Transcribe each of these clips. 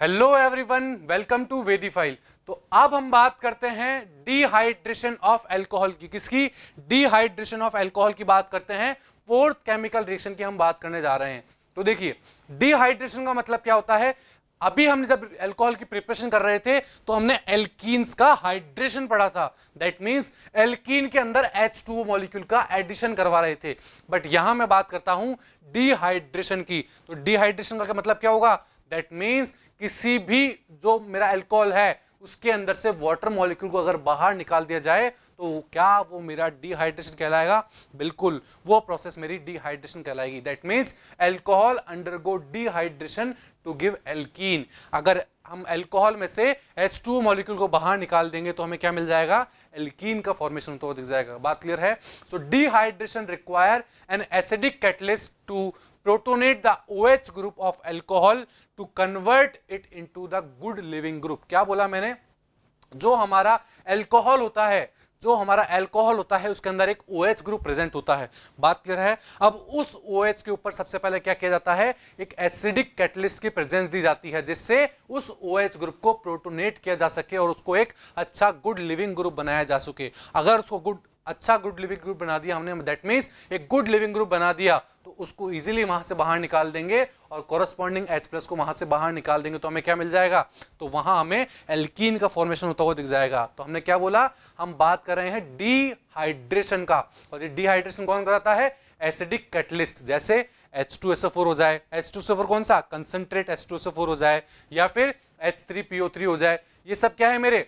Hello everyone, welcome to वेदीफाइल। तो अब हम बात करते हैं डिहाइड्रेशन ऑफ अल्कोहल की। किसकी? डिहाइड्रेशन ऑफ अल्कोहल की बात करते हैं। फोर्थ केमिकल रिएक्शन की हम बात करने जा रहे हैं। तो देखिए, डिहाइड्रेशन का मतलब क्या होता है। अभी हमने जब अल्कोहल की प्रिपरेशन कर रहे थे तो हमने एल्कीन्स का हाइड्रेशन पढ़ा था। दैट मींस एल्कीन के अंदर H2O मॉलिक्यूल का एडिशन करवा रहे थे। बट यहां मैं बात करता हूं डिहाइड्रेशन की। तो डिहाइड्रेशन का मतलब क्या होगा? दैट मींस किसी भी जो मेरा अल्कोहल है उसके अंदर से वाटर मॉलिक्यूल को अगर बाहर निकाल दिया जाए तो क्या वो मेरा डिहाइड्रेशन कहलाएगा? बिल्कुल, वो प्रोसेस मेरी डिहाइड्रेशन कहलाएगी। That means alcohol undergo dehydration to give alkene. अगर हम अल्कोहल में से H2O मॉलिक्यूल को बाहर निकाल देंगे तो हमें क्या मिल जाएगा? एल्कीन का फॉर्मेशन होता हुआ दिख जाएगा। बात क्लियर है? So dehydration require an acidic catalyst to protonate the OH group of alcohol to convert it into the good living group। क्या बोला मैंने? जो हमारा अल्कोहल होता है उसके अंदर एक OH ग्रुप प्रेजेंट होता है। बात क्लियर है? अब उस OH के ऊपर सबसे पहले क्या किया जाता है? एक एसिडिक कैटलिस्ट की प्रेजेंस दी जाती है जिससे उस OH ग्रुप को प्रोटोनेट किया जा सके और उसको एक अच्छा गुड लिविंग ग्रुप बनाया जा सके। अगर उसको गुड लिविंग ग्रुप बना दिया हमने, दैट मींस एक गुड लिविंग ग्रुप बना दिया तो उसको इजीली वहां से बाहर निकाल देंगे और कोरस्पॉन्डिंग H+ को वहां से बाहर निकाल देंगे तो हमें क्या मिल जाएगा? तो वहां हमें एल्कीन का फॉर्मेशन होता हुआ दिख जाएगा। तो हमने क्या बोला? हम बात कर रहे हैं डिहाइड्रेशन का। और ये डिहाइड्रेशन कौन कराता है? Acidic catalyst. जैसे H2SO4 हो जाए, H2SO4 कौन सा? कंसंट्रेट H2SO4 हो जाए, या फिर H3PO3 हो जाए। ये सब क्या है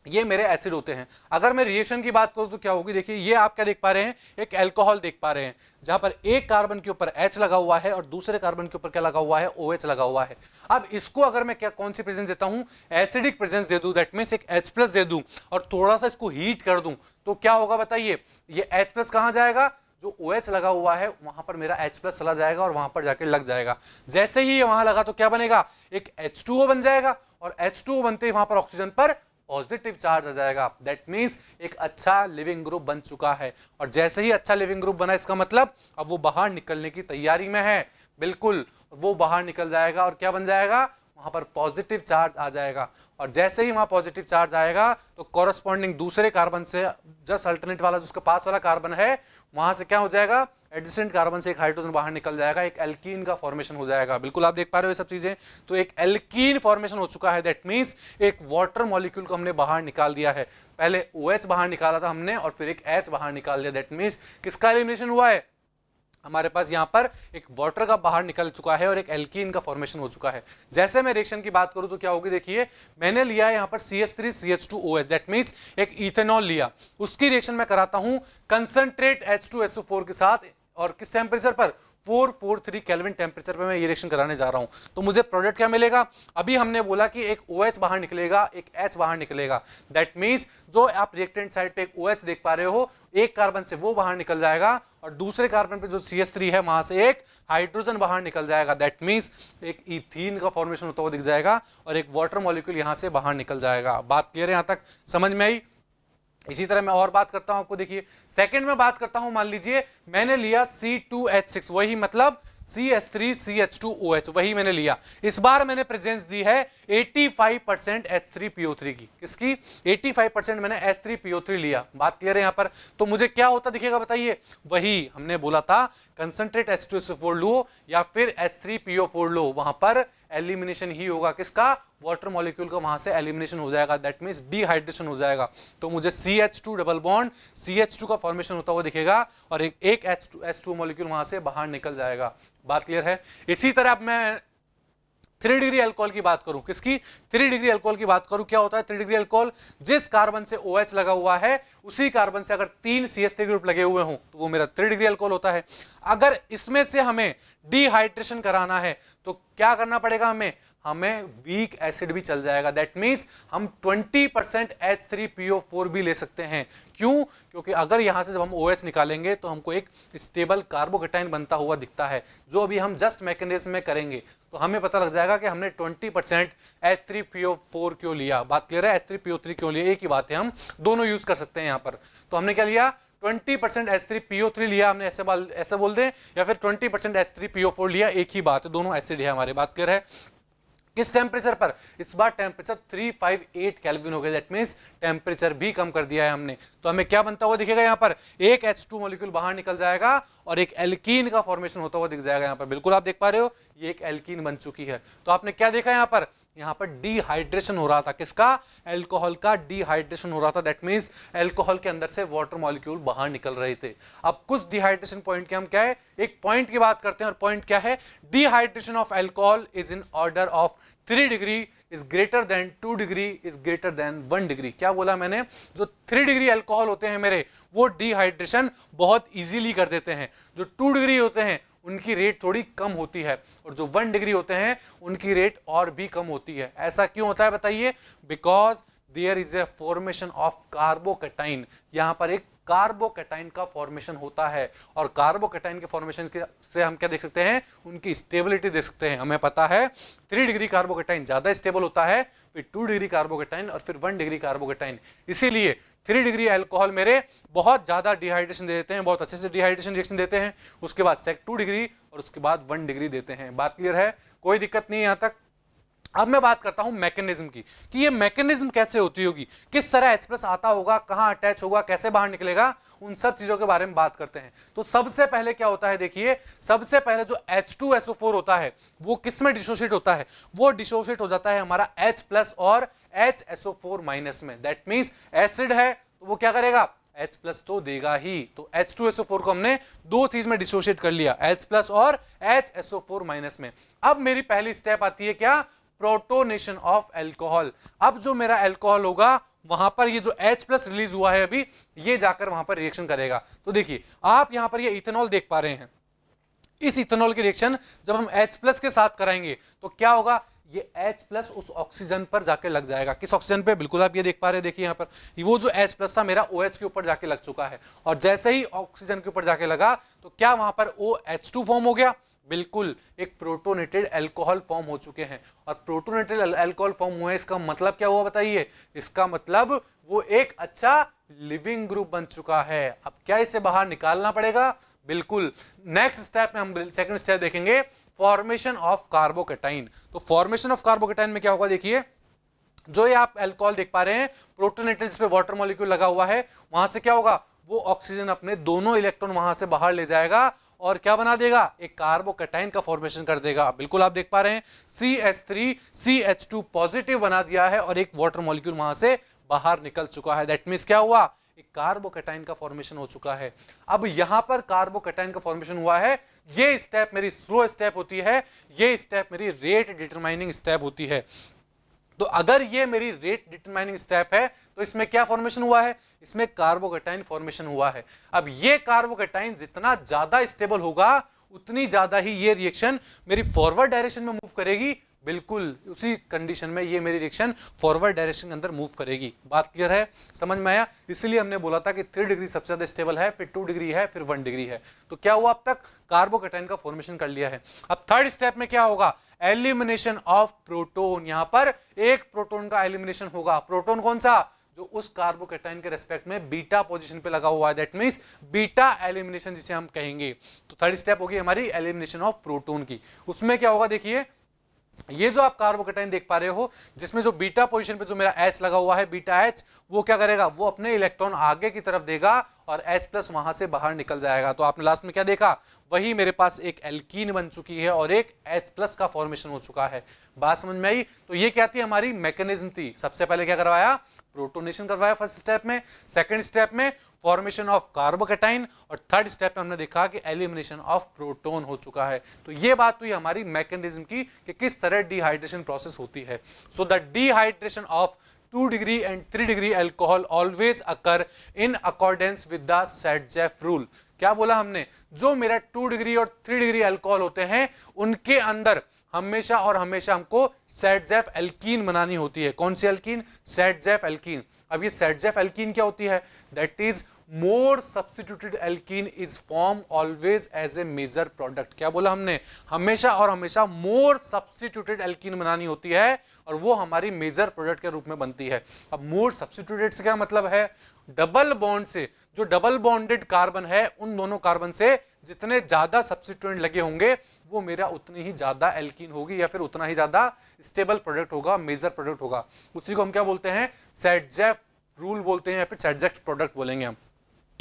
ये मेरे एसिड होते हैं। अगर मैं रिएक्शन की बात करूं तो क्या होगी? देखिए, ये आप क्या देख पा रहे हैं? एक अल्कोहल देख पा रहे हैं जहां पर एक कार्बन के ऊपर H लगा हुआ है और दूसरे कार्बन के ऊपर क्या लगा हुआ है? OH लगा हुआ है। अब इसको अगर मैं कौन सी प्रेजेंस देता हूं? एसिडिक प्रेजेंस दे दूं। दैट मींस एक H+ दे दूं और थोड़ा सा इसको हीट कर दूं तो क्या होगा बताइए? ये H+ कहां जाएगा? जो OH लगा हुआ है वहां पर मेरा H+ चला जाएगा और वहां पर जाकर लग जाएगा। जैसे ही ये वहां लगा तो क्या बनेगा? एक H2O बन जाएगा और H2O बनते ही वहां पर ऑक्सीजन पर पॉजिटिव चार्ज आ जाएगा। दैट मींस एक अच्छा लिविंग ग्रुप बन चुका है। और जैसे ही अच्छा लिविंग ग्रुप बना, इसका मतलब अब वो बाहर निकलने की तैयारी में है। बिल्कुल, वो बाहर निकल जाएगा और क्या बन जाएगा? वहां पर पॉजिटिव चार्ज आ जाएगा। और जैसे ही वहां पॉजिटिव चार्ज आएगा तो कॉरस्पॉन्डिंग दूसरे कार्बन से जस्ट अल्टरनेट वाला जिसके पास वाला कार्बन है वहां से क्या हो जाएगा? एडजेसेंट कार्बन से एक हाइड्रोजन बाहर निकल जाएगा, एक एल्कीन का फॉर्मेशन हो जाएगा। बिल्कुल आप देख पा रहे हो ये सब चीजें। तो एक एल्कीन फॉर्मेशन हो चुका है। दैट मींस एक वाटर मॉलिक्यूल को हमने बाहर निकाल दिया है। पहले OH बाहर निकाला था हमने और फिर एक H बाहर निकाल दिया। दैट मींस किसका एलिमिनेशन हुआ है? हमारे पास यहां पर एक वाटर का बाहर निकल चुका है और एक एल्कीन का फॉर्मेशन हो चुका है। जैसे मैं रिएक्शन की बात करूं तो क्या होगी? देखिए, मैंने लिया है यहां पर CH3CH2OH। दैट मींस एक इथेनॉल लिया, उसकी रिएक्शन मैं कराता हूं कंसंट्रेट H2SO4 के साथ। और किस टेम्परेचर पर? 443 केल्विन टेम्परेचर पे मैं ये रिएक्शन कराने जा रहा हूं। तो मुझे प्रोडक्ट क्या मिलेगा? अभी हमने बोला कि एक OH बाहर निकलेगा, एक H बाहर निकलेगा। दैट मींस जो आप रिएक्टेंट साइड पे एक OH देख पा रहे हो, एक कार्बन से वो बाहर निकल जाएगा और दूसरे कार्बन पे जो CH3 है वहां से एक हाइड्रोजन बाहर निकल जाएगा। दैट मींस एक इथीन का फॉर्मेशन होता हुआ दिख जाएगा और एक वाटर मॉलिक्यूल यहां से बाहर निकल जाएगा। बात क्लियर है? यहां तक समझ में आई? इसी तरह मैं और बात करता हूं आपको। देखिए, सेकंड में बात करता हूं। मान लीजिए मैंने लिया C2H6, वही मतलब CH3CH2OH, वही मैंने लिया। इस बार मैंने प्रेजेंस दी है 85% H3PO3 की। किसकी? 85% मैंने H3PO3 लिया। बात क्लियर है यहां पर? तो मुझे क्या होता दिखेगा बताइए? वही हमने बोला था, कंसंट्रेट H2SO4 लो या फिर H3PO4 लो, वहां पर एलिमिनेशन ही होगा। किसका? वाटर मॉलिक्यूल का वहां से एलिमिनेशन हो जाएगा। दैट मींस डिहाइड्रेशन हो जाएगा। तो मुझे CH2 डबल बॉन्ड CH2 का फॉर्मेशन होता हुआ दिखेगा और एक H2 मॉलिक्यूल वहां से बाहर निकल जाएगा। बात क्लियर है? इसी तरह अब मैं 3 डिग्री अल्कोहल की बात करूं। किसकी? 3 डिग्री अल्कोहल की बात करूं। क्या होता है 3 डिग्री अल्कोहल? जिस कार्बन से OH लगा हुआ है उसी कार्बन से अगर 3 CH3 ग्रुप लगे हुए हों तो वो मेरा 3 डिग्री अल्कोहल होता है। अगर इसमें से हमें डिहाइड्रेशन कराना है तो क्या करना पड़ेगा? हमें वीक एसिड भी चल जाएगा। दैट मींस हम 20% H3PO4 भी ले सकते हैं। क्यों? क्योंकि अगर यहां से जब हम OH निकालेंगे तो हमको एक स्टेबल कार्बोकेटाइन बनता हुआ दिखता है, जो अभी हम जस्ट मैकेनिज्म में करेंगे तो हमें पता लग जाएगा कि हमने 20% H3PO4 क्यों लिया। बात क्लियर है? H3PO3 क्यों लिया? एक ही बात है, हम दोनों यूज कर सकते हैं यहां पर। तो हमने क्या लिया? 20% H3PO3 लिया हमने, ऐसे बोल दें, या फिर 20% H3PO4 लिया, एक ही बात है, दोनों एसिड है हमारे। बात क्लियर है? किस टेम्परेचर पर? इस बार टेम्परेचर 358 केल्विन हो गया, दैट मींस टेम्परेचर भी कम कर दिया है हमने। तो हमें क्या बनता हुआ दिखेगा यहाँ पर? एक H2 मॉलिक्यूल बाहर निकल जाएगा और एक एल्कीन का फॉर्मेशन होता हुआ दिख जाएगा यहाँ पर। बिल्कुल आप देख पा रहे हो, ये एक एल्कीन बन चुकी है। तो आपने क्या देखा यहाँ पर? यहाँ पर डिहाइड्रेशन हो रहा था। किसका? एल्कोहल का डिहाइड्रेशन हो रहा था। दैट मींस एल्कोहल के अंदर से वाटर मॉलिक्यूल बाहर निकल रहे थे। अब कुछ डिहाइड्रेशन पॉइंट के हम क्या है, एक पॉइंट की बात करते हैं, और पॉइंट क्या है? Dehydration of alcohol is in order of 3 degree is greater than 2 degree is greater than 1 degree. क्या बोला मैंने? जो 3 डिग्री एल्कोहल होते हैं मेरे, वो डिहाइड्रेशन बहुत इजीली कर देते हैं। जो 2 डिग्री होते हैं उनकी रेट थोड़ी कम होती है, और जो 1 डिग्री होते हैं उनकी रेट और भी कम होती है। ऐसा क्यों होता है बताइए? Because there is a formation of carbocation. यहां पर एक कार्बोकैटाइन का फॉर्मेशन होता है, और कार्बोकैटाइन के फॉर्मेशन से हम क्या देख सकते हैं? उनकी स्टेबिलिटी देख सकते हैं। हमें पता है 3 डिग्री कार्बोकैटाइन ज्यादा स्टेबल होता है, फिर 2 डिग्री कार्बोकैटाइन, और फिर 1 डिग्री कार्बोकैटाइन। इसीलिए 3 डिग्री अल्कोहल मेरे बहुत ज्यादा डिहाइड्रेशन दे देते हैं, बहुत अच्छे से डिहाइड्रेशन रिएक्शन देते हैं। उसके बाद 2 डिग्री और उसके बाद 1 डिग्री देते हैं। बात क्लियर है? कोई दिक्कत नहीं है यहां तक? अब मैं बात करता हूं मैकेनिज्म की, कि ये मैकेनिज्म कैसे होती होगी, किस तरह H+ आता होगा, कहां अटैच होगा, कैसे बाहर निकलेगा, उन सब चीजों के बारे में बात करते हैं। तो सबसे पहले क्या होता है, देखिए, सबसे पहले जो H2SO4 होता है वो किस में डिसोशिएट होता है? वो डिसोशिएट हो जाता है हमारा H+ और HSO4- में। दैट मींस एसिड है तो वो क्या करेगा? H+ तो देगा ही। तो H2SO4 को हमने दो चीज में डिसोशिएट कर लिया, H+ और HSO4- में। अब मेरी पहली स्टेप आती है क्या? Protonation of alcohol. अब जो मेरा एल्कोहल होगा वहां पर ये जो H+ रिलीज हुआ है अभी, ये जाकर वहां पर रिएक्शन करेगा। तो देखिए आप यहां पर ये इथेनॉल देख पा रहे हैं। इस इथेनॉल की रिएक्शन जब हम H+ के साथ कराएंगे तो क्या होगा? ये H+ उस ऑक्सीजन पर जाके लग जाएगा। किस ऑक्सीजन पे? बिल्कुल आप ये देख पा रहे हैं, देखिए यहां पर वो जो H+ था मेरा OH के ऊपर जाके लग चुका है, और जैसे ही ऑक्सीजन के ऊपर जाके लगा तो क्या वहां पर OH2 फॉर्म हो गया? बिल्कुल, एक प्रोटोनेटेड अल्कोहल फॉर्म हो चुके हैं। और प्रोटोनेटेड अल्कोहल फॉर्म हुए, इसका मतलब क्या हुआ बताइए? इसका मतलब वो एक अच्छा लिविंग ग्रुप बन चुका है। अब क्या इसे बाहर निकालना पड़ेगा? बिल्कुल। नेक्स्ट स्टेप में हम सेकंड स्टेप देखेंगे, फॉर्मेशन ऑफ कार्बोकैटाइन। तो फॉर्मेशन ऑफ कार्बोकैटाइन में क्या होगा? देखिए, जो ये आप अल्कोहल देख पा रहे हैं प्रोटोनेटेड, जिस पे वाटर मॉलिक्यूल लगा हुआ है, वहां से क्या होगा? वो ऑक्सीजन अपने दोनों इलेक्ट्रॉन वहां से बाहर ले जाएगा और क्या बना देगा? एक कार्बोकैटाइन का फॉर्मेशन कर देगा। बिल्कुल आप देख पा रहे हैं CH3 CH2 पॉजिटिव बना दिया है और एक वाटर मॉलिक्यूल वहां से बाहर निकल चुका है। दैट मींस क्या हुआ? एक कार्बोकैटाइन का फॉर्मेशन हो चुका है। अब यहां पर कार्बोकैटाइन का फॉर्मेशन हुआ है, ये स्टेप मेरी स्लो स्टेप होती है, ये स्टेप मेरी रेट डिटरमाइनिंग स्टेप होती है। तो अगर ये मेरी रेट डिटरमाइनिंग स्टेप है तो इसमें क्या फॉर्मेशन हुआ है? इसमें कार्बोकैटाइन फॉर्मेशन हुआ है। अब ये कार्बोकैटाइन जितना ज्यादा स्टेबल होगा उतनी ज्यादा ही ये रिएक्शन मेरी फॉरवर्ड डायरेक्शन में मूव करेगी। बिल्कुल उसी कंडीशन में ये मेरी रिएक्शन फॉरवर्ड डायरेक्शन के अंदर मूव करेगी। बात क्लियर है? समझ में आया? इसलिए हमने बोला था कि 3 डिग्री सबसे ज्यादा स्टेबल है, फिर 2 डिग्री है, फिर 1 डिग्री है। तो क्या हुआ? अब तक कार्बोकैटाइन का फॉर्मेशन कर लिया है। अब थर्ड स्टेप में क्या होगा? Elimination of proton. यहां पर एक प्रोटोन का एलिमिनेशन होगा। प्रोटोन कौन सा? जो उस कार्बोकैटाइन के रेस्पेक्ट में बीटा पोजीशन पे लगा हुआ है। दैट मींस बीटा एलिमिनेशन जिसे हम कहेंगे। तो थर्ड स्टेप होगी हमारी एलिमिनेशन ऑफ प्रोटोन की। उसमें क्या होगा? देखिए, ये जो आप कार्बोकैटाइन देख पा रहे हो जिसमें जो बीटा पोजीशन पे जो मेरा H लगा हुआ है, बीटा H, वो क्या करेगा? वो अपने इलेक्ट्रॉन आगे की तरफ देगा और H+ वहां से बाहर निकल जाएगा। तो आपने लास्ट में क्या देखा? वही मेरे पास एक एल्कीन बन चुकी है और एक H+ का फॉर्मेशन हो चुका है। बात समझ में आई? तो ये क्या थी? हमारी मैकेनिज्म थी। सबसे पहले क्या करवाया? प्रोटोनेशन करवाया फर्स्ट स्टेप में, सेकंड स्टेप में फॉर्मेशन ऑफ कार्बोकैटाइन, और थर्ड स्टेप में हमने देखा कि एलिमिनेशन ऑफ प्रोटोन हो चुका है। तो ये बात हुई हमारी मैकेनिज्म की कि किस तरह डिहाइड्रेशन प्रोसेस होती है। So the dehydration of 2 degree and 3 degree alcohol always occur in accordance with the Saytzeff rule. क्या बोला हमने? जो मेरा 2 डिग्री और 3 डिग्री अल्कोहल होते हैं उनके अंदर हमेशा और हमेशा हमको सैडजेफ एल्कीन बनानी होती है। कौन सी एल्कीन? सैडजेफ एल्कीन। अब ये सैडजेफ एल्कीन क्या होती है? That is more substituted alkene is form always as a major product. क्या बोला हमने? हमेशा और हमेशा मोर सब्स्टिट्यूटेड एल्कीन बनानी होती है और वो हमारी मेजर प्रोडक्ट के रूप में बनती है। अब मोर सब्स्टिट्यूटेड से क्या मतलब है? डबल बॉन्ड से, जो डबल बॉन्डेड कार्बन है उन दोनों कार्बन से जितने ज्यादा सब्स्टिट्यूएंट लगे होंगे वो मेरा उतनी ही ज्यादा एल्कीन होगी या फिर उतना ही ज्यादा स्टेबल प्रोडक्ट होगा, मेजर प्रोडक्ट होगा। उसी को हम क्या बोलते हैं, सेटजेफ रूल बोलते हैं या फिर सेटजेफ प्रोडक्ट बोलेंगे हम।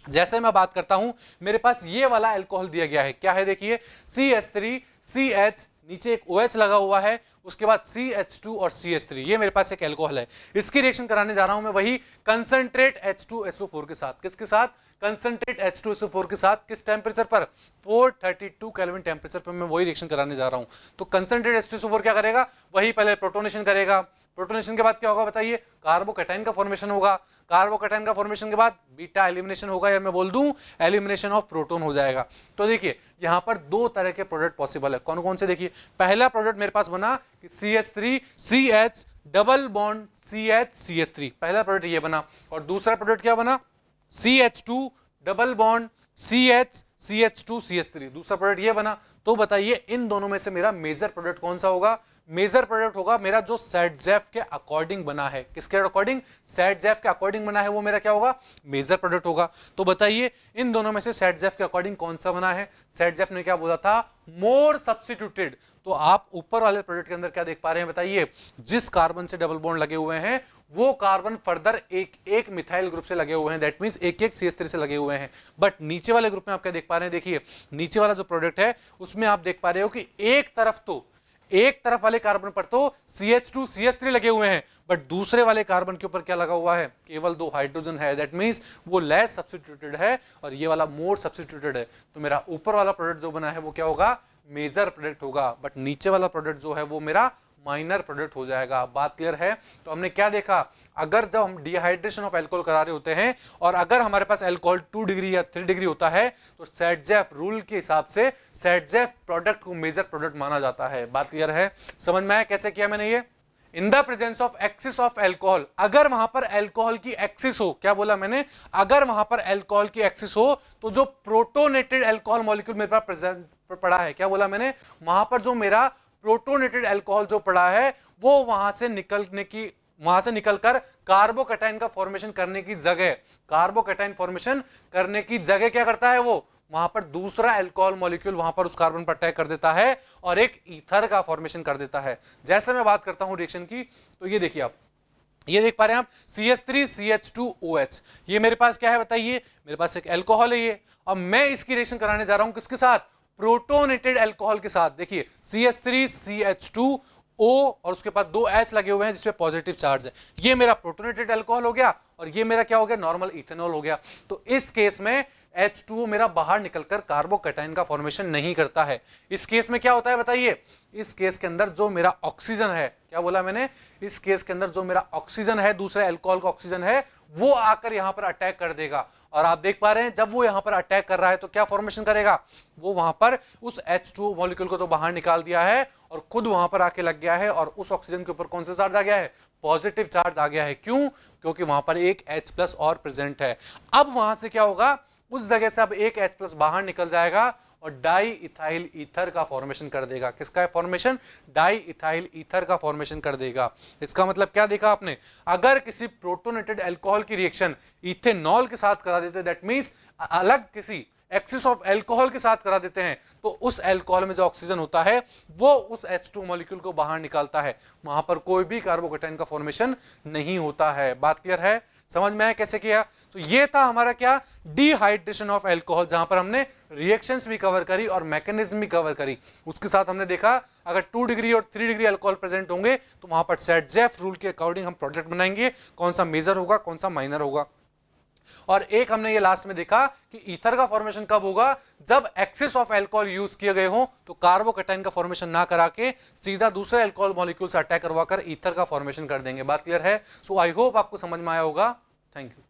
जैसे मैं बात करता हूं, मेरे पास ये वाला अल्कोहल दिया गया है, क्या है देखिए, CH3CH, नीचे एक OH लगा हुआ है, उसके बाद CH2 और CH3, ये मेरे पास एक अल्कोहल है। इसकी रिएक्शन कराने जा रहा हूं मैं वही कंसंट्रेट H2SO4 के साथ। किसके साथ, कंसंट्रेट H2SO4 के साथ। किस टेम्परेचर पर, 432 केल्विन टेम्परेचर पर मैं वही रिएक्शन कराने जा रहा हूं। तो कंसंट्रेट H2SO4 क्या करेगा, वही पहले प्रोटोनेशन करेगा। प्रोटोनेशन के बाद क्या होगा बताइए, कार्बोकैटायन का फॉर्मेशन होगा। कार्बोकैटायन का फॉर्मेशन के बाद बीटा एलिमिनेशन होगा, या मैं बोल दूं एलिमिनेशन ऑफ प्रोटॉन हो जाएगा। तो देखिए यहां पर दो तरह के प्रोडक्ट पॉसिबल है। कौन कौन से, देखिए पहला प्रोडक्ट मेरे पास बना कि CH3CH डबल बॉन्ड CH3, पहला प्रोडक्ट ये बना। और दूसरा प्रोडक्ट क्या बना, CH2 डबल बॉन्ड CH2CH3, दूसरा प्रोडक्ट ये बना। तो बताइए इन दोनों में से मेरा मेजर प्रोडक्ट कौन सा होगा, मेजर प्रोडक्ट होगा मेरा जो सेटजेफ के अकॉर्डिंग बना है। किसके अकॉर्डिंग, सेटजेफ के अकॉर्डिंग बना है, वो मेरा क्या होगा, मेजर प्रोडक्ट होगा। तो बताइए इन दोनों में से सेटजेफ के अकॉर्डिंग कौन सा बना है। सेटजेफ ने क्या बोला था, मोर सब्स्टिट्यूटेड। तो आप ऊपर वाले प्रोडक्ट के अंदर क्या देख पा रहे हैं बताइए, जिस कार्बन से डबल बॉन्ड लगे हुए हैं वो कार्बन फर्दर एक मिथाइल ग्रुप से लगे हुए हैं, दैट मींस एक CH3 से लगे हुए हैं। बट नीचे वाले ग्रुप में आप क्या देख पा रहे हैं, देखिए नीचे वाला जो प्रोडक्ट है उसमें आप देख पा रहे हो कि एक तरफ वाले कार्बन पर तो CH2 CH3 लगे हुए हैं, बट दूसरे वाले कार्बन के ऊपर क्या लगा हुआ है, केवल 2 हाइड्रोजन है। दैट मींस वो लेस सब्स्टिट्यूटेड है और ये वाला मोर सब्स्टिट्यूटेड है। तो मेरा ऊपर वाला प्रोडक्ट जो बना है वो क्या होगा, मेजर प्रोडक्ट होगा, बट नीचे वाला प्रोडक्ट जो है वो मेरा माइनर प्रोडक्ट हो जाएगा। बात क्लियर है। तो हमने क्या देखा, अगर जब हम डिहाइड्रेशन ऑफ अल्कोहल करा रहे होते हैं और अगर हमारे पास अल्कोहल 2 डिग्री या 3 डिग्री होता है तो सेटजेफ रूल के हिसाब से सेटजेफ प्रोडक्ट को मेजर प्रोडक्ट माना जाता है। बात क्लियर है, समझ में आया कैसे किया मैंने ये। In the presence of axis of alcohol, अगर वहां पर एल्कोहल की एक्सिस हो, क्या बोला मैंने, अगर वहां पर एल्कोहल की एक्सिस हो तो जो प्रोटोनेटेड एल्कोहल मॉलिक्यूल मेरे पास प्रेजेंट पड़ा है, क्या बोला मैंने, वहां पर जो मेरा प्रोटोनेटेड अल्कोहल जो पड़ा है वो वहां से निकलकर कार्बोकैटायन का फॉर्मेशन करने की जगह, कार्बोकैटायन फॉर्मेशन करने की जगह क्या करता है, वो वहां पर दूसरा अल्कोहल मॉलिक्यूल वहां पर उस कार्बन पर अटैक कर देता है और एक ईथर का फॉर्मेशन कर देता है। जैसे मैं बात करता हूं रिएक्शन की, तो ये देखिए आप, ये देख पा रहे हैं आप, CH3CH2OH, ये मेरे पास क्या है बताइए, मेरे पास एक अल्कोहल है ये। अब मैं इसकी रिएक्शन कराने जा रहा हूं किसके साथ, प्रोटोनेटेड अल्कोहल के साथ। देखिए CH3CH2O और उसके बाद 2 H लगे हुए हैं जिसपे पॉजिटिव चार्ज है। ये मेरा प्रोटोनेटेड अल्कोहल हो गया और ये मेरा क्या हो गया, नॉर्मल इथेनॉल हो गया। तो इस केस में H2O मेरा बाहर निकलकर कार्बोकैटायन का फॉर्मेशन नहीं करता है। इस केस में क्या होता है बताइए, इस केस के अंदर जो मेरा ऑक्सीजन है, क्या बोला मैंने, इस केस के अंदर जो मेरा ऑक्सीजन है, दूसरे अल्कोहल का ऑक्सीजन है, वो आकर यहां पर अटैक कर देगा। और आप देख पा रहे हैं जब वो यहां पर अटैक कर रहा है तो क्या फॉर्मेशन करेगा, वो वहां पर उस H2O मॉलिक्यूल को तो बाहर निकाल दिया है और खुद वहां पर आके लग गया है और उस ऑक्सीजन के ऊपर कौन सा चार्ज आ गया है, पॉजिटिव चार्ज आ गया है। क्यों, क्योंकि वहां पर एक H+ और प्रेजेंट है। अब वहां से क्या होगा, उस जगह से अब एक H+ बाहर निकल जाएगा और डाई इथाइल ईथर का फॉर्मेशन कर देगा। किसका फॉर्मेशन, डाई इथाइल ईथर का फॉर्मेशन कर देगा। इसका मतलब क्या देखा आपने, अगर किसी प्रोटोनेटेड अल्कोहल की रिएक्शन इथेनॉल के साथ करा देते, दैट मींस अलग किसी एक्सिस ऑफ अल्कोहल के साथ करा देते हैं, तो उस अल्कोहल में जो ऑक्सीजन होता है वो उस H2 मॉलिक्यूल को बाहर निकालता है, वहां पर कोई भी कार्बोकैटायन का फॉर्मेशन नहीं होता है। बात क्लियर है, समझ में आया कैसे किया। तो ये था हमारा क्या, डिहाइड्रेशन ऑफ अल्कोहल, जहां पर हमने रिएक्शंस भी कवर करी और मैकेनिज्म भी कवर करी। उसके साथ हमने देखा अगर 2 डिग्री और 3 डिग्री अल्कोहल प्रेजेंट होंगे तो वहां पर सेटजेफ रूल के अकॉर्डिंग हम प्रोडक्ट बनाएंगे, कौन सा मेजर होगा कौन सा माइनर होगा। और एक हमने ये लास्ट में देखा कि ईथर का फॉर्मेशन कब होगा, जब एक्सिस ऑफ अल्कोहल यूज किए गए हो, तो कार्बोकैटायन का फॉर्मेशन ना करा के सीधा दूसरे अल्कोहल मॉलिक्यूल से अटैक करवाकर ईथर का फॉर्मेशन कर देंगे। बात क्लियर है। सो आई होप आपको समझ में आया होगा। Thank you.